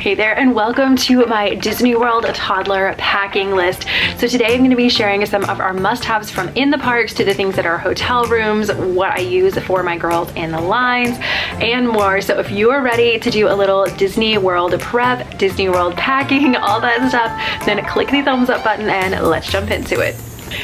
Hey there, and welcome to my Disney World toddler packing list. So today I'm going to be sharing some of our must-haves from in the parks to the things that are hotel rooms, what I use for my girls in the lines, and more. So if you are ready to do a little Disney World prep, Disney World packing, all that stuff, then click the thumbs up button and let's jump into it.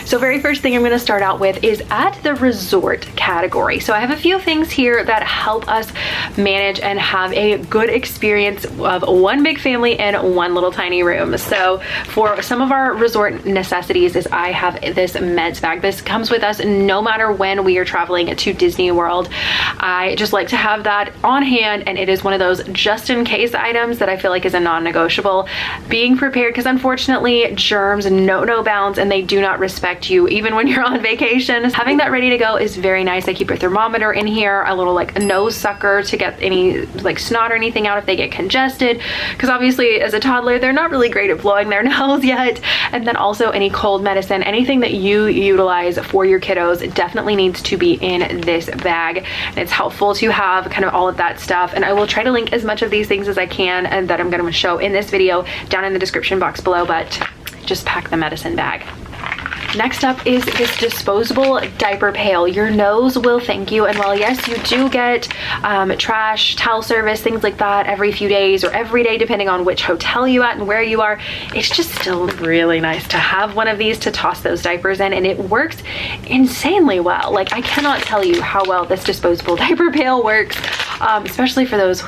So very first thing I'm going to start out with is at the resort category. So I have a few things here that help us manage and have a good experience of one big family in one little tiny room. So for some of our resort necessities is I have this meds bag. This comes with us no matter when we are traveling to Disney World. I just like to have that on hand, and it is one of those just in case items that I feel like is a non-negotiable. Being prepared, because unfortunately germs know no bounds and they do not respect you even when you're on vacation. Having that ready to go is very nice. I keep a thermometer in here, a little like nose sucker to get any like snot or anything out if they get congested, because obviously as a toddler they're not really great at blowing their nose yet. And then also any cold medicine, anything that you utilize for your kiddos definitely needs to be in this bag. And it's helpful to have kind of all of that stuff, and I will try to link as much of these things as I can and that I'm going to show in this video down in the description box below, but just pack the medicine bag. Next up is this disposable diaper pail. Your nose will thank you. And while yes, you do get trash, towel service, things like that every few days or every day, depending on which hotel you at and where you are, it's just still really nice to have one of these to toss those diapers in, and it works insanely well. Like, I cannot tell you how well this disposable diaper pail works, especially for those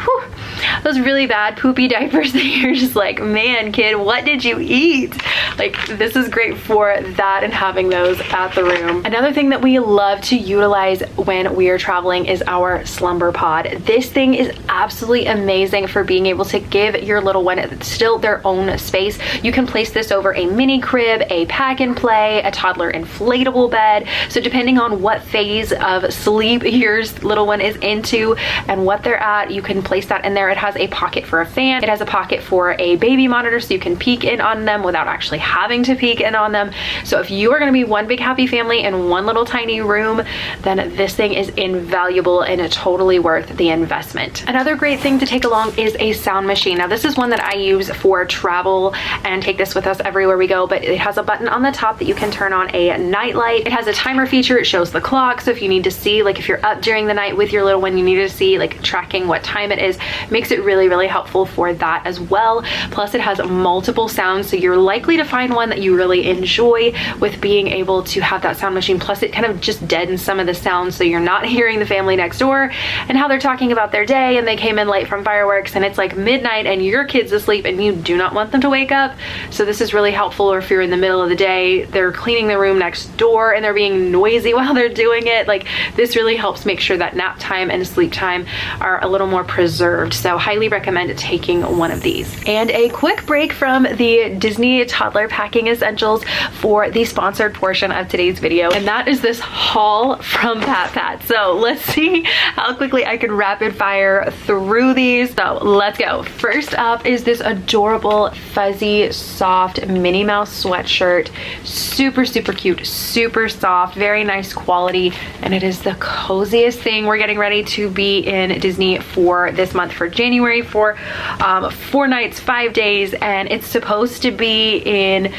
really bad poopy diapers that you're just like, man, kid, what did you eat? Like, this is great for that and having those at the room. Another thing that we love to utilize when we are traveling is our slumber pod. This thing is absolutely amazing for being able to give your little one still their own space. You can place this over a mini crib, a pack and play, a toddler inflatable bed. So depending on what phase of sleep your little one is into and what they're at, you can place that in there. It has a pocket for a fan. It has a pocket for a baby monitor so you can peek in on them without actually having to peek in on them. So if you are going to be one big happy family in one little tiny room, then this thing is invaluable and totally worth the investment. Another great thing to take along is a sound machine. Now this is one that I use for travel and take this with us everywhere we go, but it has a button on the top that you can turn on a night light. It has a timer feature. It shows the clock. So if you need to see, like if you're up during the night with your little one, you need to see like tracking what time it is, makes it really, really helpful for that as well. Plus it has multiple sounds, so you're likely to find one that you really enjoy with being able to have that sound machine. Plus it kind of just deadens some of the sounds, so you're not hearing the family next door and how they're talking about their day and they came in late from fireworks and it's like midnight and your kid's asleep and you do not want them to wake up. So this is really helpful. Or if you're in the middle of the day, they're cleaning the room next door and they're being noisy while they're doing it, like this really helps make sure that nap time and sleep time are a little more preserved. So highly recommend taking one of these. And a quick break from the Disney toddler packing essentials for the sponsored portion of today's video, and that is this haul from Pat. So let's see how quickly I can rapid fire through these. So let's go. First up is this adorable fuzzy soft Minnie Mouse sweatshirt. Super cute, super soft, very nice quality, and it is the coziest thing. We're getting ready to be in Disney for this month for January for 4 nights, 5 days, and it's supposed to be in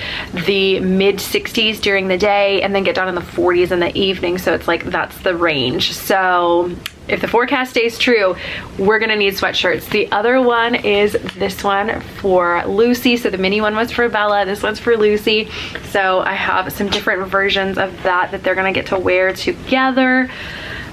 the mid 60s during the day and then get down in the 40s in the evening. So it's like that's the range. So if the forecast stays true, we're gonna need sweatshirts. The other one is this one for Lucy. So the mini one was for Bella, this one's for Lucy. So I have some different versions of that they're gonna get to wear together.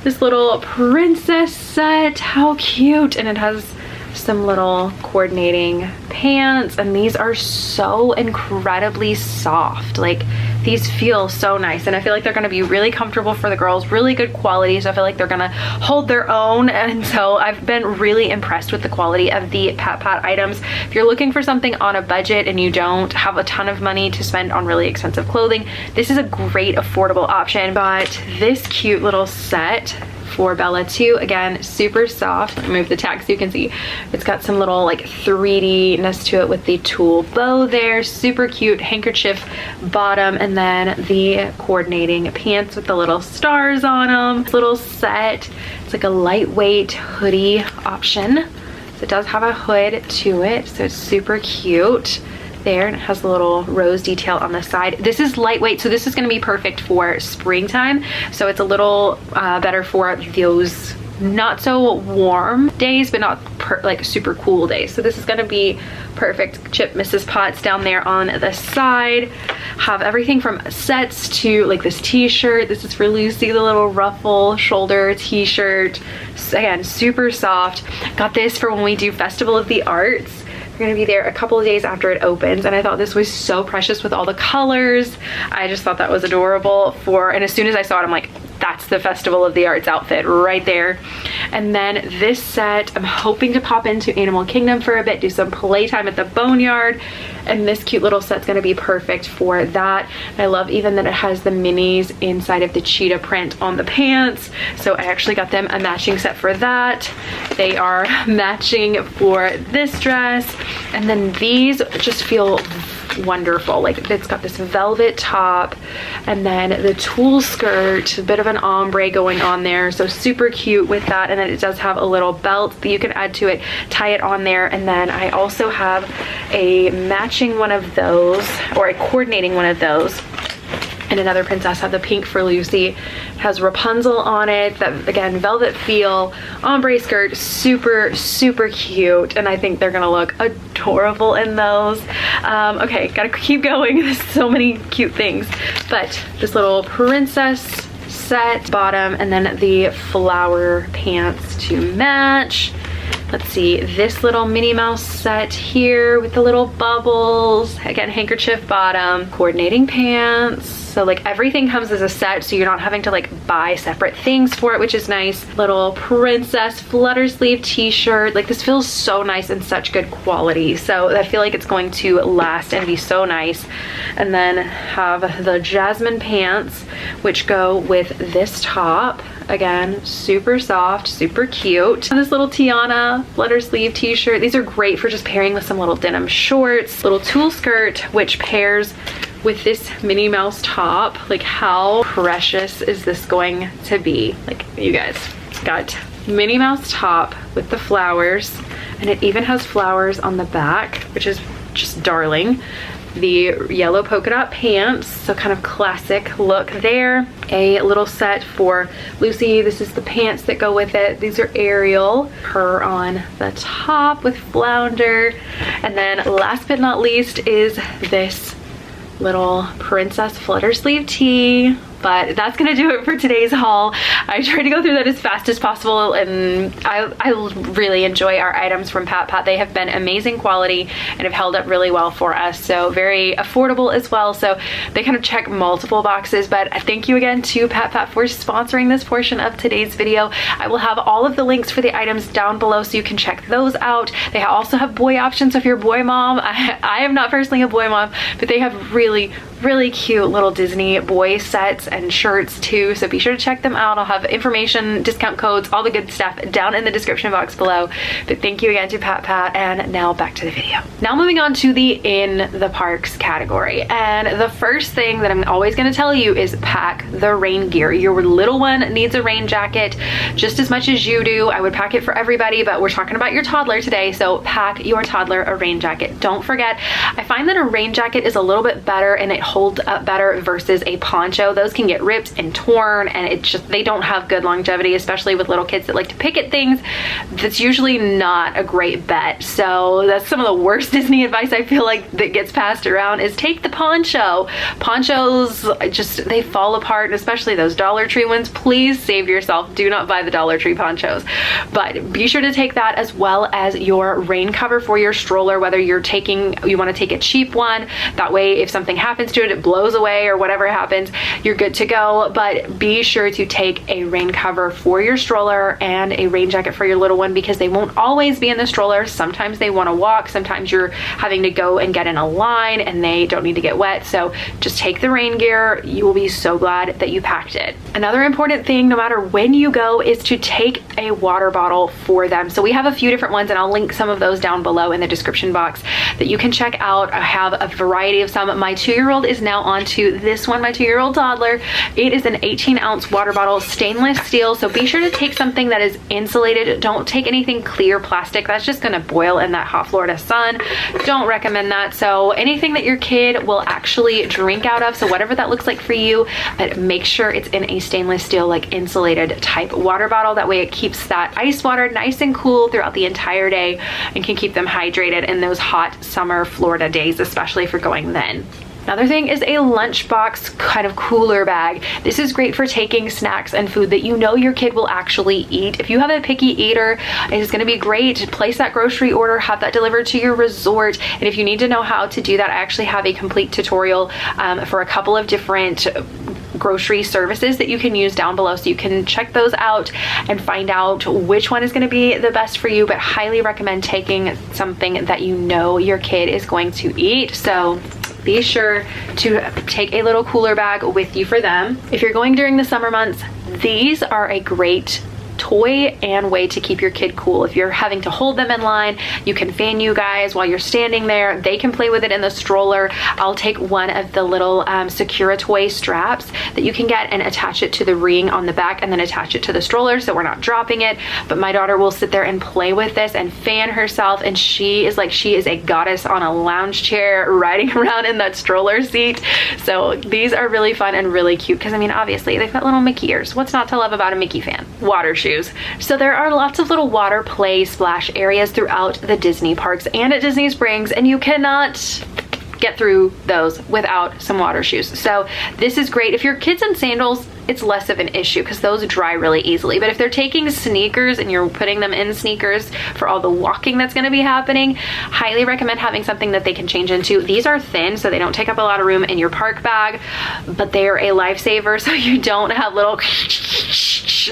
This little princess set, how cute. And it has some little coordinating pants, and these are so incredibly soft. Like, these feel so nice, and I feel like they're going to be really comfortable for the girls, really good quality, so I feel like they're going to hold their own. And so I've been really impressed with the quality of the Pat items. If you're looking for something on a budget and you don't have a ton of money to spend on really expensive clothing, this is a great affordable option. But this cute little set for Bella too, again, super soft. Let me move the tag so you can see. It's got some little like 3D-ness to it with the tulle bow there. Super cute handkerchief bottom, and then the coordinating pants with the little stars on them. Little set. It's like a lightweight hoodie option. So it does have a hood to it, so it's super cute there, and it has a little rose detail on the side. This is lightweight, so this is going to be perfect for springtime. So it's a little better for those not so warm days, but not like super cool days. So this is going to be perfect. Chip Mrs. Potts down there on the side. Have everything from sets to like this t-shirt. This is for Lucy, the little ruffle shoulder t-shirt. Again, super soft. Got this for when we do Festival of the Arts. We're gonna be there a couple of days after it opens, and I thought this was so precious with all the colors. I just thought that was adorable and as soon as I saw it, I'm like, that's the Festival of the Arts outfit right there. And then this set, I'm hoping to pop into Animal Kingdom for a bit, do some playtime at the Boneyard, and this cute little set's gonna be perfect for that. And I love even that it has the minis inside of the cheetah print on the pants, so I actually got them a matching set for that. They are matching for this dress, and then these just feel wonderful. Like, it's got this velvet top and then the tulle skirt, a bit of an ombre going on there, so super cute with that. And then it does have a little belt that you can add to it, tie it on there. And then I also have a matching one of those, or a coordinating one of those. And another princess, have the pink for Lucy. It has Rapunzel on it, that again, velvet feel, ombre skirt, super, super cute. And I think they're gonna look adorable in those. Okay, gotta keep going. There's so many cute things. But this little princess set bottom, and then the flower pants to match. Let's see, this little Minnie Mouse set here with the little bubbles. Again, handkerchief bottom, coordinating pants. So like everything comes as a set, so you're not having to like buy separate things for it, which is nice. Little princess flutter sleeve t-shirt. Like, this feels so nice and such good quality. So I feel like it's going to last and be so nice. And then have the jasmine pants, which go with this top. Again, super soft, super cute. And this little Tiana flutter sleeve t-shirt. These are great for just pairing with some little denim shorts. Little tulle skirt, which pairs with this Minnie Mouse top. Like, how precious is this going to be? Like, you guys, got Minnie Mouse top with the flowers, and it even has flowers on the back, which is just darling. The yellow polka dot pants, so kind of classic look there. A little set for Lucy. This is the pants that go with it. These are Ariel. Her on the top with flounder. And then last but not least is this little princess flutter sleeve tee. But that's gonna do it for today's haul. I tried to go through that as fast as possible, and I really enjoy our items from Pat Pat. They have been amazing quality and have held up really well for us. So very affordable as well. So they kind of check multiple boxes. But thank you again to Pat Pat for sponsoring this portion of today's video. I will have all of the links for the items down below, so you can check those out. They also have boy options. So if you're a boy mom, I am not personally a boy mom, but they have really cute little Disney boy sets and shirts too, so be sure to check them out. I'll have information, discount codes, all the good stuff down in the description box below. But thank you again to Pat Pat, and now back to the video. Now moving on to the in the parks category, and the first thing that I'm always going to tell you is pack the rain gear. Your little one needs a rain jacket just as much as you do. I would pack it for everybody, but we're talking about your toddler today, so pack your toddler a rain jacket. Don't forget, I find that a rain jacket is a little bit better and it holds up better versus a poncho. Those can get ripped and torn, and it just, they don't have good longevity, especially with little kids that like to pick at things. That's usually not a great bet. So that's some of the worst Disney advice I feel like that gets passed around, is take the poncho. Ponchos just, they fall apart, especially those Dollar Tree ones. Please save yourself. Do not buy the Dollar Tree ponchos. But be sure to take that, as well as your rain cover for your stroller, whether you want to take a cheap one. That way if something happens to it, it blows away or whatever happens, you're good to go. But be sure to take a rain cover for your stroller and a rain jacket for your little one, because they won't always be in the stroller. Sometimes they want to walk, sometimes you're having to go and get in a line and they don't need to get wet. So just take the rain gear. You will be so glad that you packed it. Another important thing, no matter when you go, is to take a water bottle for them. So we have a few different ones, and I'll link some of those down below in the description box that you can check out. I have a variety of some. My 2-year-old is now onto this one. My 2-year-old toddler toddler. It is an 18-ounce water bottle, stainless steel, so be sure to take something that is insulated. Don't take anything clear plastic. That's just gonna boil in that hot Florida sun. Don't recommend that. So anything that your kid will actually drink out of, so whatever that looks like for you, but make sure it's in a stainless steel, like insulated type water bottle. That way it keeps that ice water nice and cool throughout the entire day and can keep them hydrated in those hot summer Florida days, especially if you're going then. Another thing is a lunchbox kind of cooler bag. This is great for taking snacks and food that you know your kid will actually eat. If you have a picky eater, it is gonna be great to place that grocery order, have that delivered to your resort. And if you need to know how to do that, I actually have a complete tutorial for a couple of different grocery services that you can use down below, so you can check those out and find out which one is going to be the best for you, but highly recommend taking something that you know your kid is going to eat. So be sure to take a little cooler bag with you for them. If you're going during the summer months, these are a great toy and way to keep your kid cool. If you're having to hold them in line, you can fan you guys while you're standing there. They can play with it in the stroller. I'll take one of the little Securitoy straps that you can get and attach it to the ring on the back and then attach it to the stroller so we're not dropping it. But my daughter will sit there and play with this and fan herself, and she is a goddess on a lounge chair riding around in that stroller seat. So these are really fun and really cute because, I mean, obviously they've got little Mickey ears. What's not to love about a Mickey fan? Water shoes. So there are lots of little water play splash areas throughout the Disney parks and at Disney Springs, and you cannot get through those without some water shoes. So this is great. If your kid's in sandals, it's less of an issue because those dry really easily. But if they're taking sneakers and you're putting them in sneakers for all the walking that's going to be happening, highly recommend having something that they can change into. These are thin, so they don't take up a lot of room in your park bag, but they are a lifesaver, so you don't have little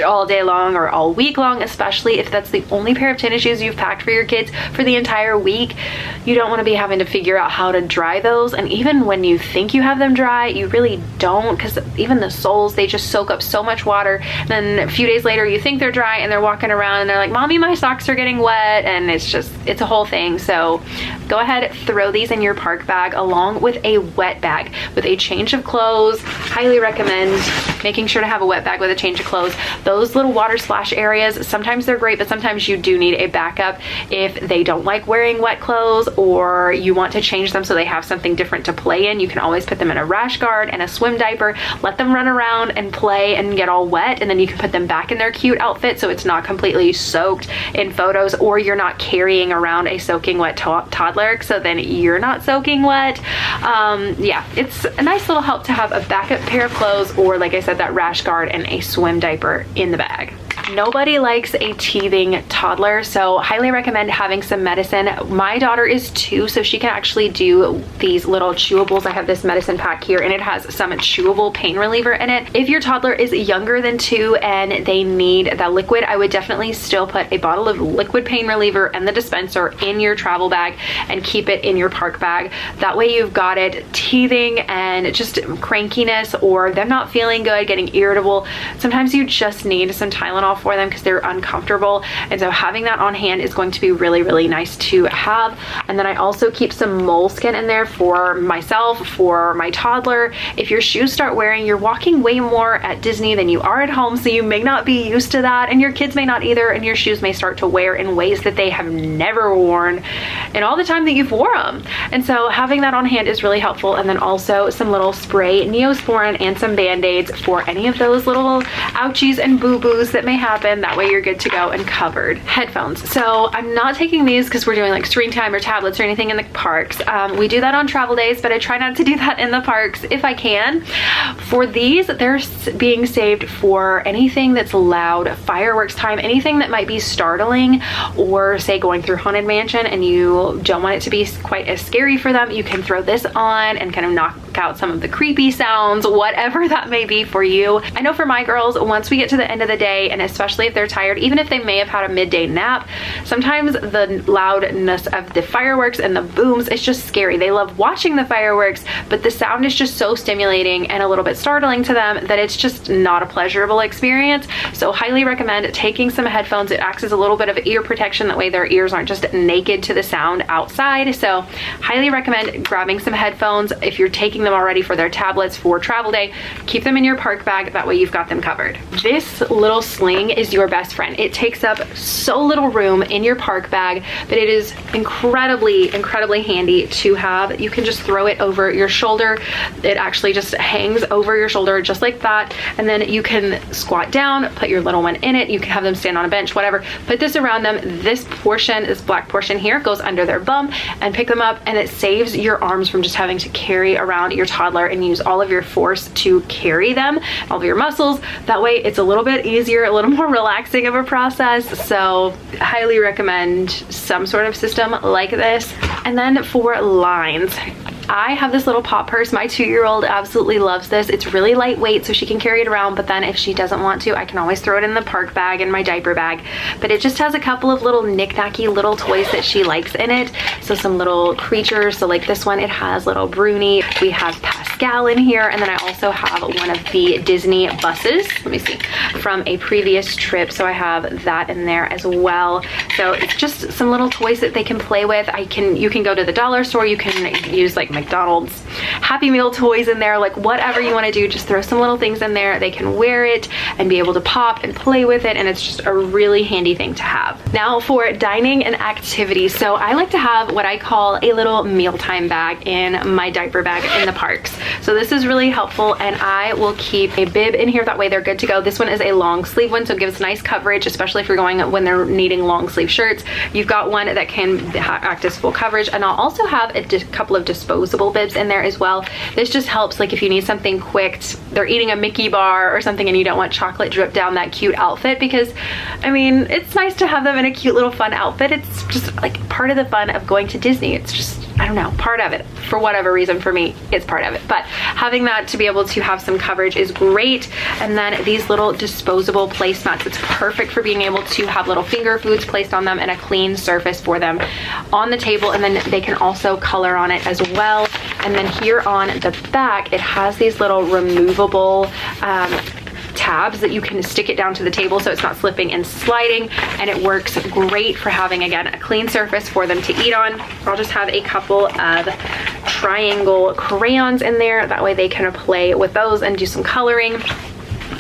all day long or all week long, especially if that's the only pair of tennis shoes you've packed for your kids for the entire week. You don't want to be having to figure out how to dry those, and even when you think you have them dry, you really don't, because even the soles, they just soak up so much water. And then a few days later you think they're dry and they're walking around and they're like, "Mommy, my socks are getting wet," and it's a whole thing. So go ahead, throw these in your park bag along with a wet bag with a change of clothes. Highly recommend making sure to have a wet bag with a change of clothes. Those little water splash areas, sometimes they're great, but sometimes you do need a backup if they don't like wearing wet clothes or you want to change them so they have something different to play in. You can always put them in a rash guard and a swim diaper, let them run around and play and get all wet, and then you can put them back in their cute outfit so it's not completely soaked in photos, or you're not carrying around a soaking wet toddler, so then you're not soaking wet. Yeah, it's a nice little help to have a backup pair of clothes, or like I said, that rash guard and a swim diaper in the bag. Nobody likes a teething toddler, so highly recommend having some medicine. My daughter is 2, so she can actually do these little chewables. I have this medicine pack here and it has some chewable pain reliever in it. If your toddler is younger than 2 and they need that liquid, I would definitely still put a bottle of liquid pain reliever and the dispenser in your travel bag and keep it in your park bag. That way you've got it. Teething and just crankiness or them not feeling good, getting irritable, sometimes you just need some Tylenol for them because they're uncomfortable, and so having that on hand is going to be really, really nice to have. And then I also keep some moleskin in there for myself, for my toddler. If your shoes start wearing, you're walking way more at Disney than you are at home, so you may not be used to that, and your kids may not either, and your shoes may start to wear in ways that they have never worn in all the time that you've wore them. And so having that on hand is really helpful. And then also some little spray Neosporin and some band-aids for any of those little ouchies and boo-boos that may happen. That way you're good to go and covered. Headphones. So I'm not taking these because we're doing like screen time or tablets or anything in the parks. We do that on travel days, but I try not to do that in the parks if I can. For these, they're being saved for anything that's loud, fireworks time, anything that might be startling, or say going through Haunted Mansion and you don't want it to be quite as scary for them. You can throw this on and kind of knock out some of the creepy sounds, whatever that may be for you. I know for my girls, once we get to the end of the day and especially if they're tired, even if they may have had a midday nap. Sometimes the loudness of the fireworks and the booms, it's just scary. They love watching the fireworks, but the sound is just so stimulating and a little bit startling to them that it's just not a pleasurable experience. So highly recommend taking some headphones. It acts as a little bit of ear protection. That way their ears aren't just naked to the sound outside. So highly recommend grabbing some headphones. If you're taking them already for their tablets for travel day, keep them in your park bag. That way you've got them covered. This little sling is your best friend. It takes up so little room in your park bag, but it is incredibly handy to have. You can just throw it over your shoulder. It actually just hangs over your shoulder just like that, and then you can squat down, put your little one in it. You can have them stand on a bench, whatever. Put this around them. This portion, this black portion here, goes under their bum, and pick them up, and it saves your arms from just having to carry around your toddler and use all of your force to carry them, all of your muscles. That way it's a little bit easier, a little more relaxing of a process. So highly recommend some sort of system like this. And then for lines, I have this little pop purse. My 2-year-old absolutely loves this. It's really lightweight, so she can carry it around, but then if she doesn't want to, I can always throw it in the park bag in my diaper bag. But it just has a couple of little knick-knacky little toys that she likes in it. So some little creatures. So like this one, it has little Bruni. We have Pascal in here, and then I also have one of the Disney buses. Let me see, from a previous trip. So I have that in there as well. So it's just some little toys that they can play with. You can go to the dollar store. You can use like McDonald's Happy Meal toys in there, like whatever you want to do. Just throw some little things in there. They can wear it and be able to pop and play with it, and it's just a really handy thing to have. Now for dining and activities. So I like to have what I call a little mealtime bag in my diaper bag in the parks. So this is really helpful, and I will keep a bib in here. That way they're good to go. This one is a long sleeve one, so it gives nice coverage, especially if you're going when they're needing long sleeve shirts. You've got one that can act as full coverage, and I'll also have a couple of disposable bibs in there as well. This just helps, like if you need something quick, they're eating a Mickey bar or something and you don't want chocolate drip down that cute outfit, because I mean, it's nice to have them in a cute little fun outfit. It's just like part of the fun of going to Disney. It's just, I don't know, part of it. For whatever reason, for me, it's part of it. But having that to be able to have some coverage is great. And then these little disposable placemats, it's perfect for being able to have little finger foods placed on them and a clean surface for them on the table. And then they can also color on it as well. And then here on the back, it has these little removable tabs that you can stick it down to the table so it's not slipping and sliding, and it works great for having, again, a clean surface for them to eat on. I'll just have a couple of triangle crayons in there. That way they can play with those and do some coloring.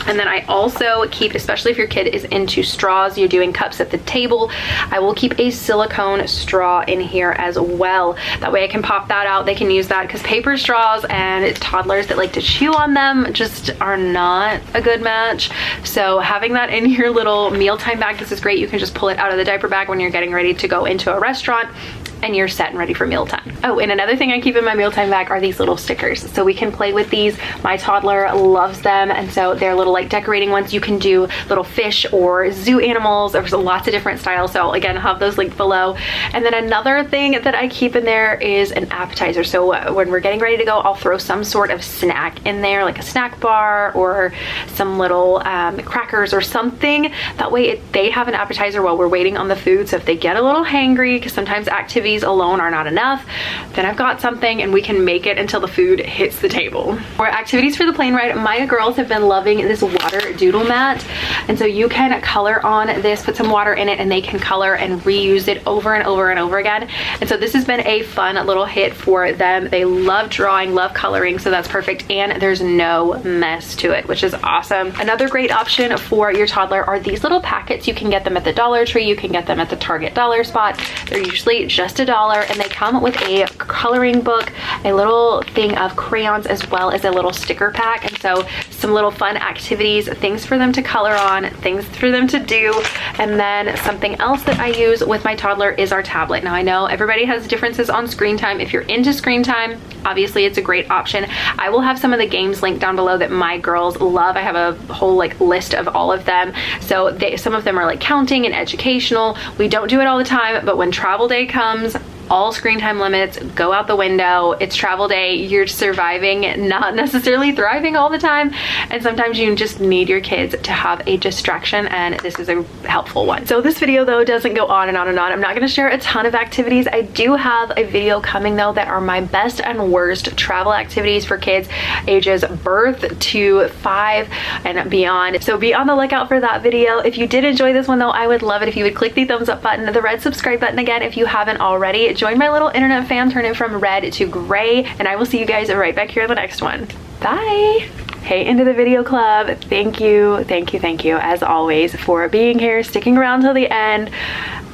And then I also keep, especially if your kid is into straws, you're doing cups at the table, I will keep a silicone straw in here as well. That way I can pop that out. They can use that, because paper straws and toddlers that like to chew on them just are not a good match. So having that in your little mealtime bag, this is great. You can just pull it out of the diaper bag when you're getting ready to go into a restaurant, and you're set and ready for mealtime. Oh, and another thing I keep in my mealtime bag are these little stickers. So we can play with these. My toddler loves them, and so they're little like decorating ones. You can do little fish or zoo animals. There's lots of different styles. So again, I'll have those linked below. And then another thing that I keep in there is an appetizer. So when we're getting ready to go, I'll throw some sort of snack in there, like a snack bar or some little crackers or something. That way they have an appetizer while we're waiting on the food. So if they get a little hangry, because sometimes activities alone are not enough, then I've got something and we can make it until the food hits the table. For activities for the plane ride, my girls have been loving this water doodle mat, and so you can color on this, put some water in it, and they can color and reuse it over and over and over again. And so this has been a fun little hit for them. They love drawing, love coloring, so that's perfect, and there's no mess to it, which is awesome. Another great option for your toddler are these little packets. You can get them at the Dollar Tree, you can get them at the Target dollar spot. They're usually just $1, and they come with a coloring book, a little thing of crayons, as well as a little sticker pack. And so some little fun activities, things for them to color on, things for them to do. And then something else that I use with my toddler is our tablet. Now I know everybody has differences on screen time. If you're into screen time, obviously it's a great option. I will have some of the games linked down below that my girls love. I have a whole like list of all of them. So some of them are like counting and educational. We don't do it all the time, but when travel day comes, all screen time limits go out the window. It's travel day. You're surviving, not necessarily thriving all the time. And sometimes you just need your kids to have a distraction, and this is a helpful one. So this video though doesn't go on and on and on. I'm not going to share a ton of activities. I do have a video coming though that are my best and worst travel activities for kids ages birth to 5 and beyond. So be on the lookout for that video. If you did enjoy this one though, I would love it if you would click the thumbs up button, the red subscribe button again if you haven't already. Join my little internet fam, turn it from red to gray, and I will see you guys right back here in the next one. Bye. Hey, into the video club. Thank you as always for being here, sticking around till the end.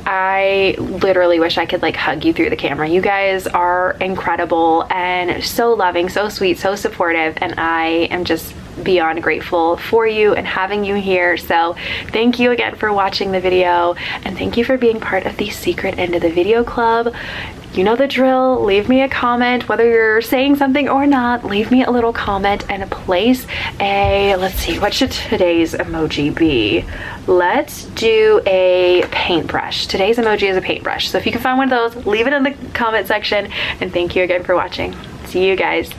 I literally wish I could like hug you through the camera. You guys are incredible and so loving, so sweet, so supportive, and I am just beyond grateful for you and having you here. So thank you again for watching the video, and thank you for being part of the secret end of the video club. You know the drill. Leave me a comment, whether you're saying something or not. Leave me a little comment and place a, let's see, what should today's emoji be? Let's do a paintbrush. Today's emoji is a paintbrush. So if you can find one of those, leave it in the comment section, and thank you again for watching. See you guys.